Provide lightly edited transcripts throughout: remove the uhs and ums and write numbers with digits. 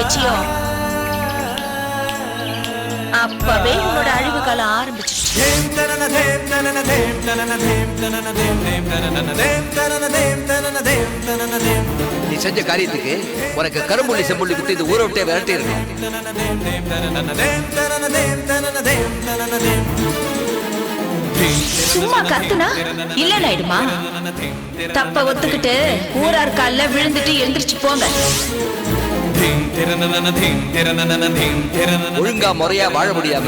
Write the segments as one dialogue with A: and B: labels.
A: நிச்சயம் அப்பவே உன்னோட அழிவு காலம் ஆரம்பிச்சு.
B: நீ செஞ்ச காரியத்துக்கு உனக்கு கரும்புள்ளி செம்புள்ளி குத்தி இந்த ஊரை விட்டே விரட்டி இருக்கு.
A: சும்மா கத்துனா இல்லன்னு ஆயிடுமா? தப்ப ஒத்துக்கிட்டு ஊரார் கால்ல விழுந்துட்டு எழுந்திரிச்சு போங்க.
B: ஒழுங்கா முறையா வாழ முடியாம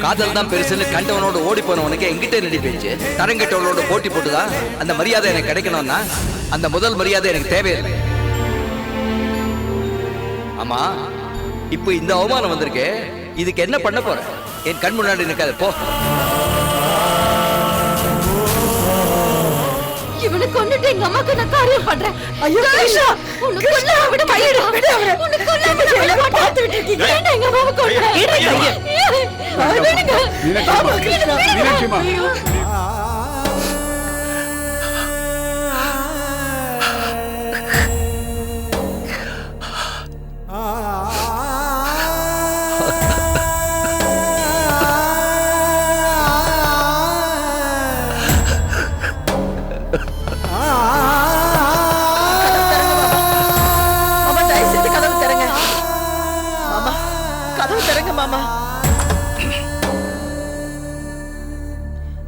B: காதல் தான் பெருசுன்னு கண்டவனோட ஓடி போனவனுக்கு எங்கிட்ட நடி பேச்சு தரங்கட்டவனோட போட்டி போட்டுதான் அந்த மரியாதை எனக்கு கிடைக்கணும்னா அந்த முதல் மரியாதை எனக்கு தேவையில்லை. ஆமா, இப்ப இந்த அவமானம் வந்திருக்கு, இதுக்கு என்ன பண்ண போற? என் கண் முன்னாடி நிக்காத போ.
A: இவனை கொன்னுட்டு எங்க அம்மாக்கு நான் காரியம் பண்றேன். ஐயோ கிருஷ்ணா, உன்னை கொல்ல விட மாட்டேன். உன்னை கொல்ல விட மாட்டேன். பார்த்து விட்டுருக்கீங்க. ஏன் எங்க அம்மாவை கொல்ற? ஏன் கைய? விடுங்க. பாபா கிருஷ்ணா, மீனாட்சிமா.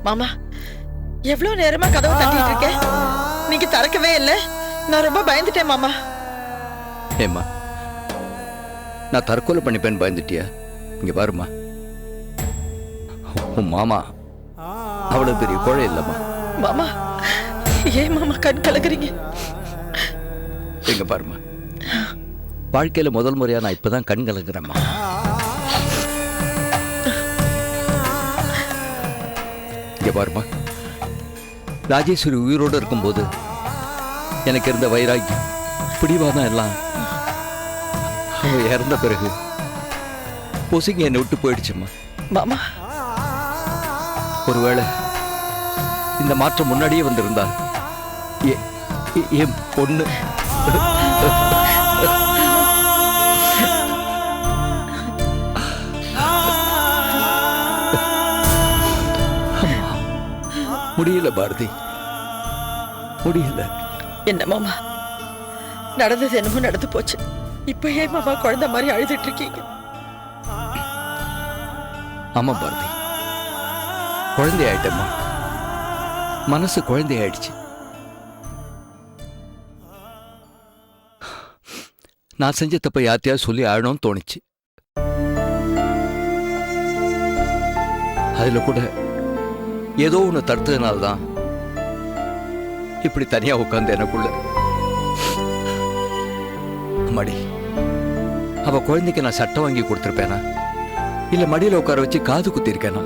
C: மாமா, எவ்வளவு நேரமா கதவு தட்டிட்டு இருக்கேன், நீங்க திறக்கவே இல்லை. நான் ரொம்ப பயந்துட்டேன் மாமா.
B: ஏம்மா, நான் தற்கொலை பண்ணிப்பேன் பயந்துட்டியா? இங்க பாருமா, உன் மாமா அவ்வளவு பெரிய கோழை இல்லம்மா.
C: மாமா, ஏன் மாமா கண் கலக்குறீங்க?
B: இங்க பாருமா, வாழ்க்கையில முதல் முறையா நான் இப்பதான் கண் கலங்குறேம்மா. இங்க பாருமா, ராஜேஸ்வரி உயிரோடு இருக்கும்போது எனக்கு இருந்த வைராக்கியம் பிடிவாதம் எல்லாம் அவ இறந்த பிறகு பொசுங்க என்னை விட்டு போயிடுச்சும்மா.
C: மாமா,
B: ஒருவேளை இந்த மாற்றம் முன்னாடியே வந்திருந்தா என் பொண்ணு முடியல பாரதி, முடியல.
C: என்ன மாமா, நடந்தது என்னமோ நடந்து போச்சு. இப்ப ஏன் மாமா குழந்தை மாதிரி அழுதுட்டு இருக்கீங்க?
B: ஆமா பாரதி, குழந்தை ஆயிட்டம்மா, மனசு குழந்தை ஆயிடுச்சு. நான் செஞ்ச தப்ப யார்த்தையா சொல்லி ஆழணும்னு தோணுச்சு. அதுல கூட ஏதோ ஒண்ணு தடுத்ததுனால்தான் இப்படி தனியா உட்கார்ந்து எனக்குள்ள. மடி, அவ குழந்தைக்கு நான் சட்டை வாங்கி கொடுத்திருப்பேனா? இல்ல மடியில உட்கார வச்சு காது குத்தி இருக்கேனா?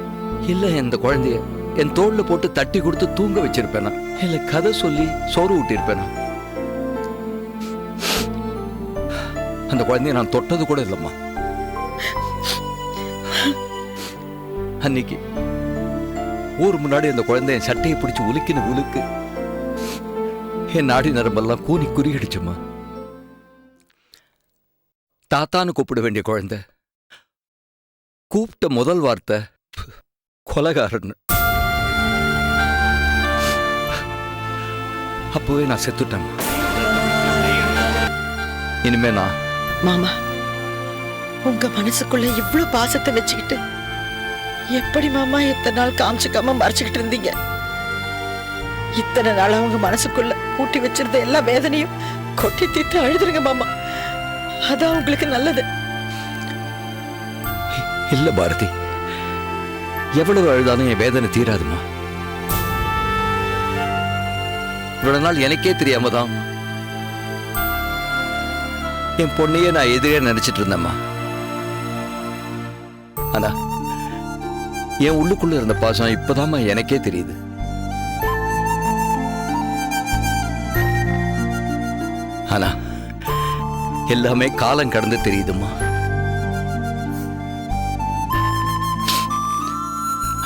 B: இல்ல இந்த குழந்தைய என் தோல்ல போட்டு தட்டி கொடுத்து தூங்க வச்சிருப்பேனா? இல்ல கதை சொல்லி சோறு ஊட்டியிருப்பேனா? அந்த குழந்தைய நான் தொட்டது கூட இல்லம்மா. அன்னைக்கு ஊர் முன்னாடி அந்த குழந்தை என் சட்டையை பிடிச்சு உலுக்கின உலுக்கு என் நாடி நரம்பெல்லாம் கூனி குறியடிச்சுமா. தாத்தான்னு கூப்பிட வேண்டிய குழந்தை கூப்பிட்ட முதல் வார்த்தை கொலைகாரன். அப்பவே நான் செத்துட்டேன். இனிமே நான்
C: மாமா, உங்க மனசுக்குள்ள இவ்வளவு பாசத்தை வச்சுக்கிட்டு எப்படி மாமா இத்தனை நாள் காமிச்சுக்காம மறைச்சுக்கிட்டு இருந்தீங்க? இத்தனை நாள் அவங்க மனசுக்குள்ள கூட்டி வச்சிருந்த எல்லா வேதனையும் கொட்டி தீர்த்து அழுதுருங்க மாமா, அதான் உங்களுக்கு நல்லது.
B: இல்ல பாரதி, எவ்வளவு அழுதாலும் என் வேதனை தீராதுமா. இவ்வளவு நாள் எனக்கே தெரியாம தான் என் பொண்ணையே நான் எதிரே நினைச்சிட்டு இருந்தேம்மா. ஆனா என் உள்ளுக்குள்ள இருந்த பாசம் இப்பதாம்மா எனக்கே தெரியுது. ஆனா எல்லாமே காலம் கடந்து தெரியுதுமா.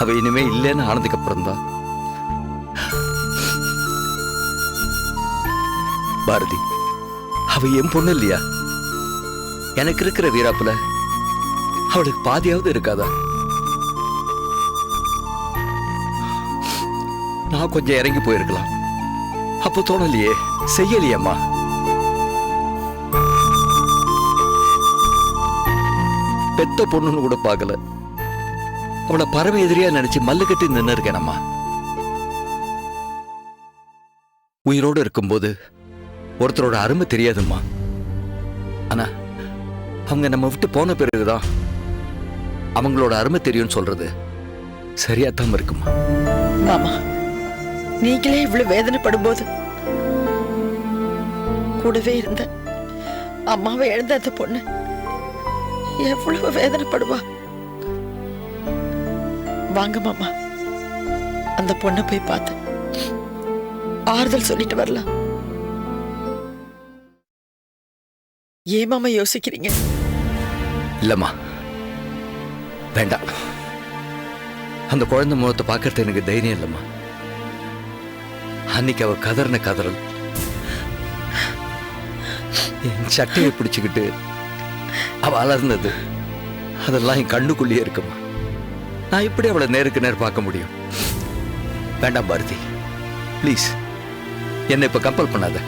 B: அவ இனிமே இல்லைன்னு ஆனதுக்கு அப்புறம் தான் பாரதி, அவ என் பொண்ணு இல்லையா? எனக்கு இருக்கிற வீராப்புல அவளுக்கு பாதியாவது இருக்காதா? நான் கொஞ்சம் இறங்கி போயிருக்கலாம். அப்போ தோணலையே, செய்யலையம்மா. பெத்த பொண்ணுன்னு கூட பார்க்கல, அவளை பரம எதிரியா நினைச்சு மல்லு கட்டி நின்று இருக்கேனம்மா. உயிரோடு இருக்கும்போது ஒருத்தரோட அருமை தெரியாதும்மா. ஆனா அவங்க நம்ம விட்டு போன பிறகுதான் அவங்களோட அருமை தெரியும்னு சொல்றது சரியாத்தாம இருக்குமா?
C: மாமா, நீங்களே இவ்வளவு வேதனைப்படும் போது கூடவே இருந்த அம்மாவை இழந்த அந்த பொண்ணு எவ்வளவு வேதனைப்படுவா. வாங்க மாமா, அந்த பொண்ணை போய் பார்த்து ஆறுதல் சொல்லிட்டு வரலாம். ஏன் மாமா யோசிக்கிறீங்க?
B: இல்லம்மா, வேண்டாம். அந்த குழந்தை முகத்தை பார்க்கறது எனக்கு தைரியம் இல்லம்மா. அன்னைக்கு அவ கதறின கதறல், என் சட்டையை பிடிச்சுக்கிட்டு அவ அலர்ந்தது, அதெல்லாம் என் கண்ணுக்குள்ளேயே இருக்குமா. நான் இப்படி அவளை நேருக்கு நேர் பார்க்க முடியும்? வேண்டாம் பாரதி, ப்ளீஸ் என்னை இப்ப கம்பல் பண்ணாத.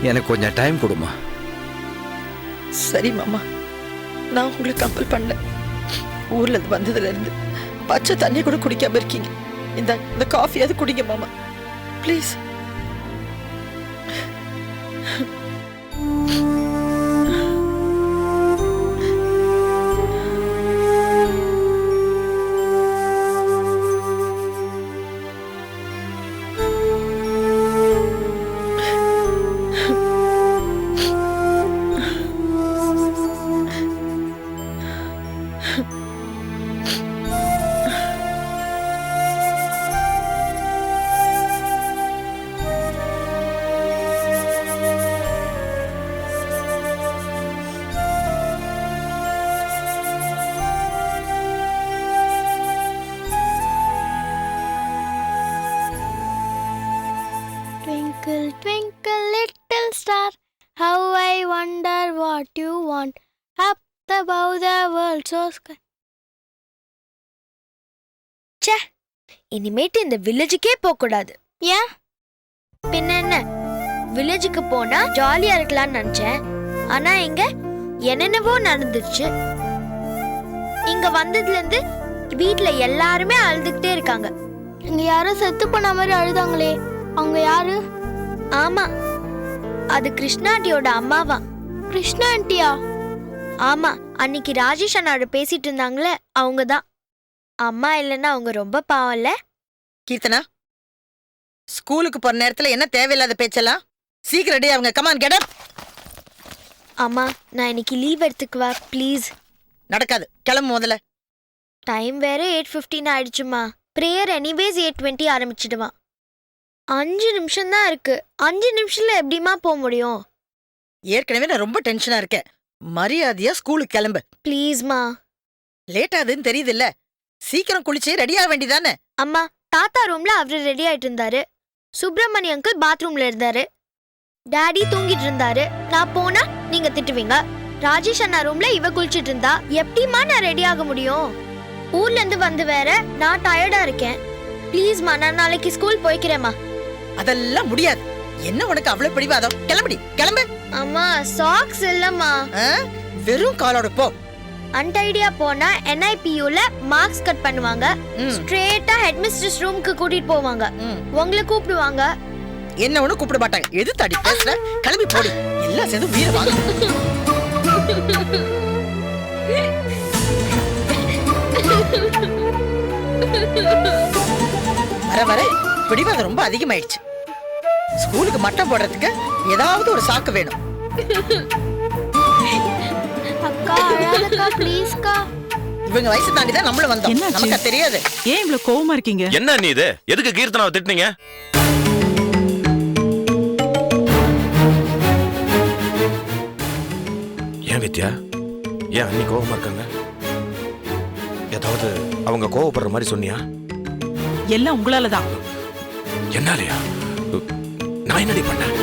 B: எனக்கு கொஞ்சம் டைம் கொடுமா.
C: சரி மாமா, நான் உங்களை கம்பல் பண்ணல. ஊர்ல இருந்து வந்ததுல இருந்து பச்சை தண்ணி கூட குடிக்காம இருக்கீங்க. இந்த காஃபியாவது குடிங்க மாமா, please.
D: Twinkle, twinkle, little star, how I wonder what you want. Up above the world so sky. ச்சே, இனிமேட்டு இந்த வில்லேஜுக்கே போகக்கூடாது. ஏன்? பின்ன என்ன, வில்லேஜுக்கு போனா ஜாலியா இருக்கலாம்னு நினைச்சேன். ஆனா இங்க என்னென்னவோ நடந்துச்சு. இங்க வந்ததுல இருந்து வீட்டுல எல்லாருமே அழுதுகிட்டே இருக்காங்க. இங்க யாரோ செத்து போன மாதிரி அழுதாங்களே, அவங்க யாரு? ஆமா, அது கிருஷ்ணா ஆண்டியோட அம்மாவா. கிருஷ்ணா ஆண்டியா? ஆமா, அன்னைக்கு ராஜேஷ் அண்ணாவோட பேசிட்டு இருந்தாங்களே, அவங்கதான். அம்மா இல்லைன்னா அவங்க ரொம்ப பாவம்ல.
C: கீர்த்தனா, ஸ்கூலுக்கு போற நேரத்துல என்ன தேவையில்லாத பேச்செல்லாம்? சீக்கிரம் ரெடி ஆகுங்க. Come on, get up.
D: அம்மா, நான் இன்னைக்கு லீவ் எடுத்துக்குவா ப்ளீஸ்.
C: நடக்காது, கிளம்பு முதல்ல.
D: டைம் வேற 8:15 ஆயிடுச்சுமா. Prayer anyways 8:20 ஆரம்பிச்சிடுவான். 5 நிமிஷம் தான் இருக்கு. 5 நிமிஷத்துல எப்படிமா போக முடியும்?
C: ஏற்கனவே நான் ரொம்ப டென்ஷனா இருக்கேன். மரியாதையா ஸ்கூலுக்கு கிளம்பு
D: ப்ளீஸ்மா.
C: லேட் ஆகுதுன்னு தெரியுது இல்ல, சீக்கிரம் குளிச்சு ரெடி ஆக வேண்டியதானே?
D: அம்மா, தாத்தா ரூம்ல அவரு ரெடி ஆயிட்டு இருந்தாரு. சுப்பிரமணிய அங்கிள் பாத்ரூம்ல இருந்தாரு. டாடி தூங்கிட்டு இருந்தாரு. நான் போனா நீங்க திட்டுவீங்க. ராஜேஷ் அண்ணா ரூம்ல இவ குளிச்சிட்டு இருந்தா. எப்படிமா நான் ரெடி ஆக முடியும்? ஊர்ல இருந்து வந்து வேற நான் டயர்டா இருக்கேன். ப்ளீஸ்மா, நான் நாளைக்கு ஸ்கூல் போய்க்கிறேம்மா.
C: அதெல்லாம் முடியாது. என்ன உனக்கு அவ்வளவு பிடிவாதம்? கிளம்புடி, கிளம்பு.
D: அம்மா, சாக்ஸ் இல்லம்மா.
C: வெறும் காலோட போ.
D: அன்டைடியா போனா NIPUல மார்க்ஸ் கட் பண்ணுவாங்க. ஸ்ட்ரெயிட்டா ஹெட்மிஸ்ட்ரஸ் ரூமுக்கு கூட்டிட்டு போவாங்க. உங்களை கூப்பிடுவாங்க.
C: என்ன ஒண்ணு கூப்பிட மாட்டாங்க. எது தடி பேசுற? கிளம்பி போடி. எல்லாம் சேர்ந்து வீர வாங்க. வர வர பிடிவாதம் ரொம்ப அதிகமாயிடுச்சு. ஸ்கூலுக்கு மட்டம் போடுறதுக்கு ஏதாவது ஒரு சாக்கு வேணும்.
D: அக்கா, அழாதக்கா ப்ளீஸ்க்கா.
C: இவங்க வயசு தாண்டி தான் நம்மளும் வந்தோம். நமக்கு தெரியாது.
E: ஏன் இவ்வளவு கோவமா இருக்கீங்க?
F: என்ன நீ இது? எதுக்கு கீர்த்தனாவை திட்டுனீங்க? ஏன் வித்யா, ஏன் அண்ணி கோவமா இருக்காங்க? ஏதாவது அவங்க கோவப்படுற மாதிரி சொன்னியா?
E: எல்லாம் உங்களாலதான்.
F: என்னாலயா? நான் என்னடி பண்ணேன்?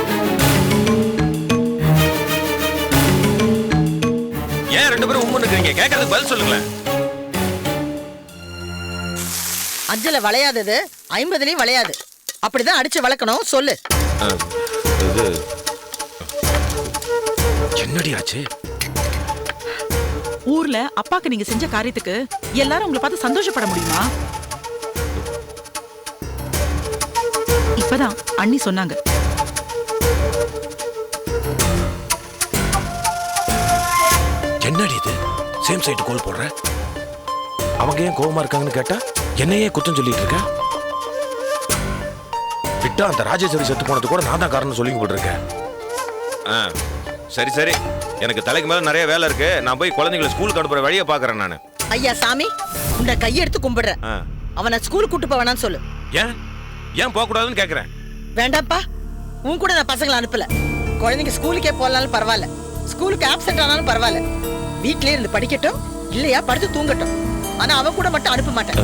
F: ரெண்டு பேரும் உம்முன்னு இருக்கீங்க. கேட்கறதுக்கு பதில் சொல்லுங்களேன்.
C: அஞ்சல வளையாதது 50லயும் வளையாது. அப்படிதான் அடிச்சு வளர்க்கணும். சொல்லு.
F: இது என்னடி ஆச்சு?
E: ஊர்ல அப்பாக்கு நீங்க செஞ்ச காரியத்துக்கு எல்லாரும் உங்களை பார்த்து சந்தோஷப்பட முடியுமா? இப்பதான் அண்ணி சொன்னாங்க.
F: என்னடி இது? சேம் சைடு கோல் போடுற. அவங்க ஏன் கோவமா இருக்காங்கன்னு கேட்டா என்னையே குத்தம் சொல்லிட்டு இருக்க. விட்டா அந்த ராஜேஸ்வரி செத்து போனது கூட நான் தான் காரணம் சொல்லி போட்டிருக்கேன். சரி சரி, எனக்கு தலைக்கு மேல நிறைய வேலை இருக்கு. நான் போய் குழந்தைங்களை ஸ்கூலுக்கு அனுப்புற வழியை பாக்குறேன் நானு.
C: ஐயா சாமி, உன்னை கையெடுத்து கும்பிடுறேன். அவனை ஸ்கூலுக்கு கூட்டு போவேனான்னு சொல்லு.
F: ஏன் ஏன் போக கூடாதுன்னு கேக்குறேன்.
C: வேண்டாம்ப்பா, உன் கூட நான் பசங்களை அனுப்பல. குழந்தைங்க ஸ்கூலுக்கே போகலாலும் பரவாயில்ல, ஸ்கூலுக்கு ஆப்சென்ட் ஆனாலும் பரவாயில்ல. வீட்லயே இருந்து படிக்கட்டும், இல்லையா படுத்து தூங்கட்டும். ஆனா அவன் கூட மட்டும் அனுப்ப மாட்டேன்.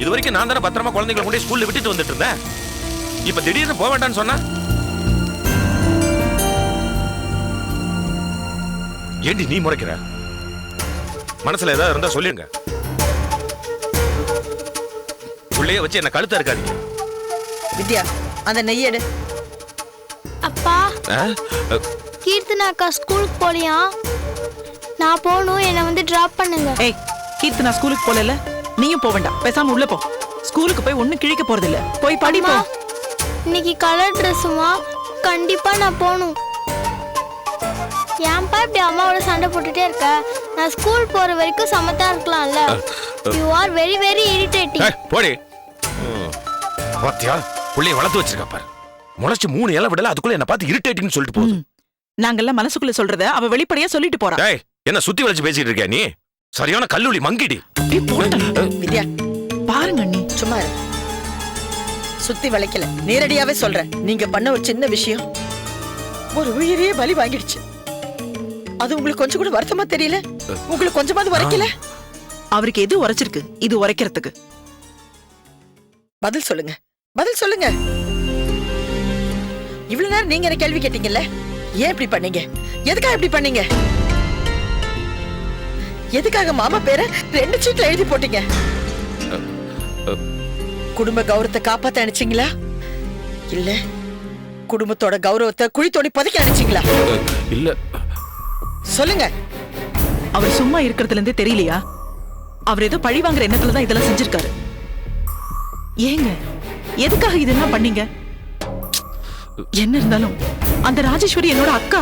F: இது வரைக்கும் நான் தானே பத்திரமா குழந்தைகளை கொண்டு ஸ்கூல்ல விட்டுட்டு வந்துட்டு இருந்தேன். இப்ப திடீர்னு போக வேண்டாம்னு சொன்னா ஏண்டி நீ முறைக்கிற? மனசுல ஏதாவது இருந்தா சொல்லிருங்க. உள்ளே வச்சு என்ன கழுத்தா இருக்காதீங்க.
C: வித்யா, அந்த நெய்யடு.
D: அப்பா, கீர்த்தனா அக்கா ஸ்கூலுக்கு போலியா? நான் போகணும், என்னை வந்து டிராப் பண்ணுங்க.
E: ஏய், கீர்த்தனா ஸ்கூலுக்கு போகல, நீயும் போக வேண்டாம். பேசாம உள்ள போ. ஸ்கூலுக்கு போய் ஒண்ணும் கிழிக்க போறது இல்ல. போய் படி போ.
D: இன்னைக்கு கலர் ட்ரெஸ்ஸுமா? கண்டிப்பா நான் போகணும். ஏன்பா இப்படி அம்மாவோட சண்டை போட்டுட்டே இருக்க? நான் ஸ்கூல் போற வரைக்கும் சமத்தா இருக்கலாம்ல. You are very very irritating.
F: போடி. பாத்தியா, புள்ளைய வளர்த்து வச்சிருக்கா பாரு. முளைச்சு 3 இலை விடல, அதுக்குள்ள என்ன பார்த்து இரிட்டேட்டிங்னு சொல்லிட்டு போகுது.
E: நாங்கெல்லாம் மனசுக்குள்ள சொல்றத அவ வெளிப்படையா சொல்லிட்டு போறா.
F: டேய், என்ன சுத்தி வளைச்சு பேசிட்டு இருக்கியா நீ? சரியான கல்லூலி மங்கிடி.
C: வித்யா,
E: பாருங்க அண்ணி,
C: சும்மா இரு. சுத்தி வளைக்கல, நேரடியாவே சொல்றேன். நீங்க பண்ண ஒரு சின்ன விஷயம் ஒரு உயிரையே பலி வாங்கிடுச்சு. அது உங்களுக்கு கொஞ்சம் கூட வருத்தமா தெரியல? உங்களுக்கு கொஞ்சமாவது உரைக்கல?
E: அவருக்கு எது உரைச்சிருக்கு இது உரைக்கிறதுக்கு?
C: பதில் சொல்லுங்க, பதில் சொல்லுங்க. இவ்வளவு நேரம் நீங்க என்ன கேள்வி கேட்டீங்கல்ல, ஏன் இப்படி பண்ணீங்க? எதுக்காக இப்படி பண்ணீங்க? எதுக்காக மாமா பேரை 2 சீட்ல எழுதி போட்டீங்க? குடும்ப கௌரவத்தை காப்பாத்த நினைச்சீங்களா, இல்ல குடும்பத்தோட கௌரவத்தை குழி தோண்டி புதைக்க நினைச்சீங்களா?
F: இல்ல,
C: சொல்லுங்க.
E: அவர் சும்மா இருக்கிறதுல இருந்தே தெரியலையா? அவர் ஏதோ பழி வாங்குற எண்ணத்துல தான் இதெல்லாம் செஞ்சிருக்காரு. ஏங்க, எதுக்காக இதெல்லாம் பண்ணீங்க? என்ன இருந்தாலும் அந்த ராஜேஸ்வரி என்னோட அக்கா.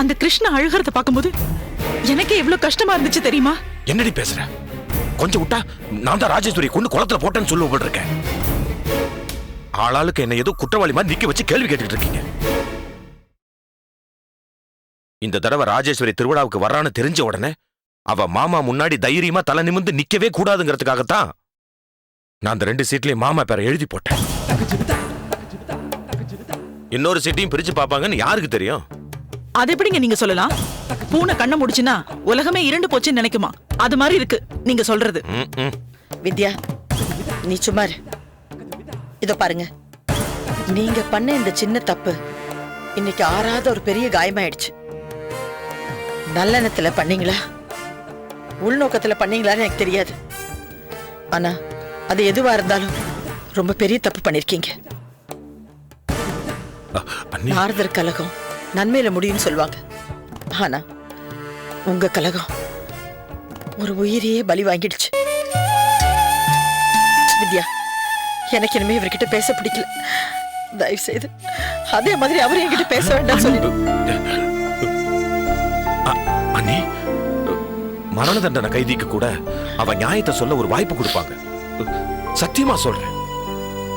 E: அந்த கிருஷ்ணா அழுகிறத பார்க்கும்போது எனக்கே எவ்வளவு கஷ்டமா இருந்துச்சு தெரியுமா?
F: என்னடி பேசுற? கொஞ்சம் விட்டா நான் தான் ராஜேஸ்வரி கொண்டு குளத்துல போட்டேன்னு சொல்ல இருக்கேன். ஆளாளுக்கு என்ன ஏதோ குற்றவாளி மாதிரி நிக்க வச்சு கேள்வி கேட்டுட்டு இருக்கீங்க. இந்த தடவை ராஜேஸ்வரி திருவிழாவுக்கு வர்றான்னு தெரிஞ்ச உடனே அவ மாமா முன்னாடி தைரியமா தலை நிமிர்ந்து நிக்கவே கூடாதுங்கிறதுக்காகத்தான் நான் அந்த 2 சீட்லயும் மாமா பேரை எழுதி போட்டேன். இன்னொரு சீட்டையும் பிரிச்சு பாப்பாங்கன்னு யாருக்கு தெரியும்?
E: அது எப்படிங்க நீங்க சொல்லலாம்? பூனை கண்ணை முடிச்சுன்னா உலகமே இருண்டு போச்சுன்னு நினைக்குமா? அது மாதிரி இருக்கு நீங்க சொல்றது.
C: வித்யா, நீ சும்மா இரு. இதோ பாருங்க, நீங்க பண்ண இந்த சின்ன தப்பு இன்னைக்கு ஆறாத ஒரு பெரிய காயமாயிடுச்சு. நல்லெண்ணத்துல பண்ணீங்களா, உள்நோக்கத்துல பண்ணீங்களான்னு எனக்கு தெரியாது. ஆனா அது எதுவா இருந்தாலும் ரொம்ப பெரிய தப்பு பண்ணிருக்கீங்க. நாரதர் கலகம் நன்மையில முடியும்னு சொல்லுவாங்க. ஆனா உங்க கலகம் ஒரு உயிரையே பலி வாங்கிடுச்சு. வித்யா, எனக்கு இனிமே இவர்கிட்ட பேச பிடிக்கல. தயவு செய்து அதே மாதிரி அவரு என்கிட்ட பேச வேண்டாம் சொல்லிடு.
F: அண்ணி, மரண தண்டனை கைதிக்கு கூட அவ நியாயத்தை சொல்ல ஒரு வாய்ப்பு கொடுப்பாங்க. சத்தியமா சொல்றேன்,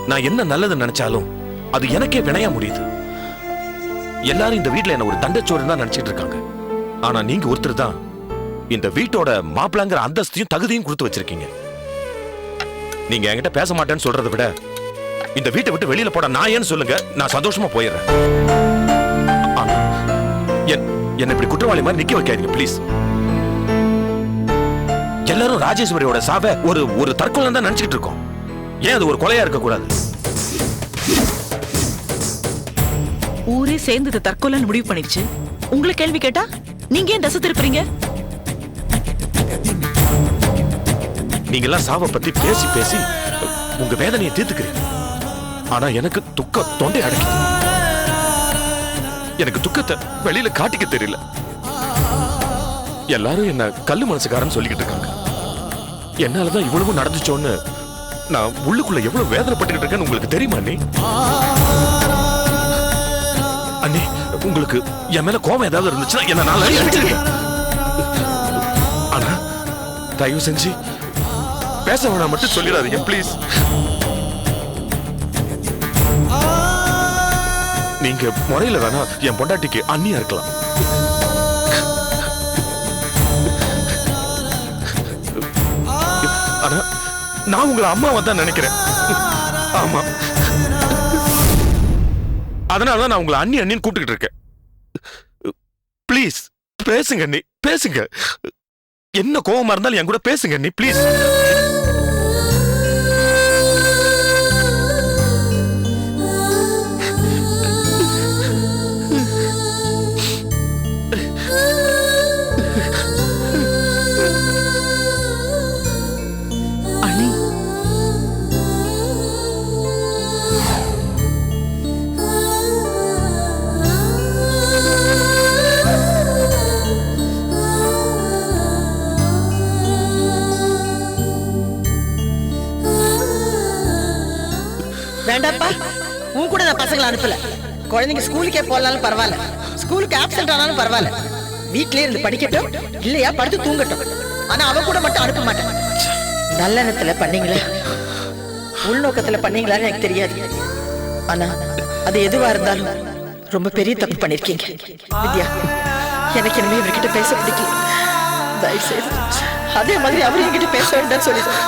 F: நான் என்ன நல்லது நினைச்சாலும் அது எனக்கே வினையா முடியுது. எல்லாரும் இந்த வீட்டுல என்ன ஒரு தண்டச்சோறு தான் நினைச்சிட்டு இருக்காங்க. ஆனா நீங்க ஒருத்தர் தான் இந்த வீட்டோட மாப்பிள்ளைங்கிற அந்தஸ்தையும் தகுதியும் கொடுத்து வச்சிருக்கீங்க. நீங்க என்கிட்ட பேச மாட்டேன்னு சொல்றதை விட இந்த வீட்டை விட்டு வெளியில போட நான் ஏன்னு சொல்லுங்க, நான் சந்தோஷமா போயிடுறேன். என்ன இப்படி குற்றவாளி மாதிரி நிக்க வைக்காதீங்க ப்ளீஸ். எல்லாரும் ராஜேஸ்வரியோட சாவை ஒரு தற்கொலை தான் நினைச்சிட்டு இருக்கோம். ஏன் அது ஒரு கொலையா இருக்க கூடாது?
E: ஊரே சேர்ந்து இதை தற்கொலைன்னு முடிவு பண்ணிடுச்சு. உங்களை கேள்வி கேட்டா நீங்க ஏன் தசை திருப்புறீங்க?
F: நீங்க எல்லாம் சாவை பத்தி பேசி பேசி உங்க வேதனையை தீர்த்துக்கிறீங்க. ஆனா எனக்கு துக்கம் தொண்டை அடைக்குது. எனக்கு துக்கத்தை வெளியில காட்டிக்க தெரியல. எல்லாரும் என்ன கல்லு மனசுக்காரன்னு சொல்லிக்கிட்டு இருக்காங்க. என்னாலதான் இவ்வளவு நடந்துச்சோன்னு நான் உள்ளுக்குள்ள எவ்வளவு வேதனைப்பட்டுக்கிட்டு இருக்கேன்னு உங்களுக்கு தெரியுமா அண்ணி? அண்ணி, உங்களுக்கு என் மேல கோபம் ஏதாவது இருந்துச்சுன்னா என்ன நாள அடிச்சிருக்கேன். ஆனா தயவு செஞ்சு பேச வேணாம் மட்டும் சொல்லிடாதீங்க ப்ளீஸ். நீங்க முறையில வேணா என் பொண்டாட்டிக்கு அண்ணியா இருக்கலாம். ஆனா நான் உங்களை அம்மாவை தான் நினைக்கிறேன். ஆமா, அதனாலதான் நான் உங்களை அண்ணி அண்ணின்னு கூப்பிட்டுக்கிட்டு இருக்கேன். ப்ளீஸ் பேசுங்க அண்ணி, பேசுங்க. என்ன கோவமா இருந்தாலும் என் கூட பேசுங்க அண்ணி ப்ளீஸ்.
E: அண்ணி,
C: வேண்டாப்பா, உன் கூட நான் பசங்களை அனுப்பல. குழந்தைங்க ஸ்கூலுக்கே போகலாலும் பரவாயில்ல, ஸ்கூலுக்கு ஆப்சென்ட் ஆனாலும் பரவாயில்ல, வீட்லயே இருந்து படிக்கட்டும், இல்லையா படுத்து தூங்கட்டும். ஆனா அவ கூட மட்டும் அனுப்ப மாட்டேன். நல்லெண்ணத்துல பண்ணீங்களா உள்நோக்கத்துல பண்ணீங்களான்னு எனக்கு தெரியாது. ஆனா அது எதுவா இருந்தாலும் ரொம்ப பெரிய தப்பு பண்ணிருக்கீங்க. வித்யா, எனக்கு இனிமே இவர்கிட்ட பேச பிடிக்கல. தயவு செய்து அதே மாதிரி அவரு என்கிட்ட பேச வேண்டாம்னு சொல்லிடுறேன்.